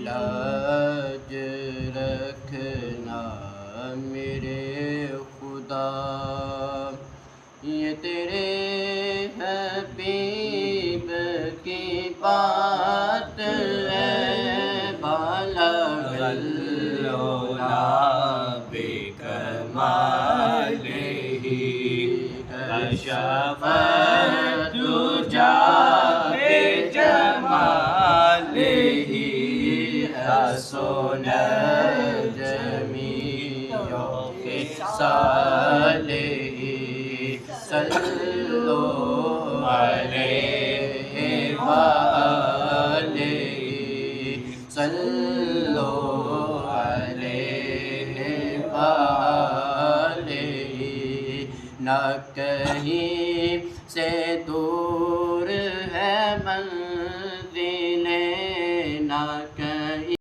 لاج رکھنا میرے خدا، یہ تیرے حبیب کی بات ہے، بلغ العلا بکمالہ، کشف الدجی بجمالہ، حسن جمیع خصالہ، صلو علیہ وآلہ، صلو علیہ وآلہ، نہ کہیں سے دور ہے منزل، نہ کہیں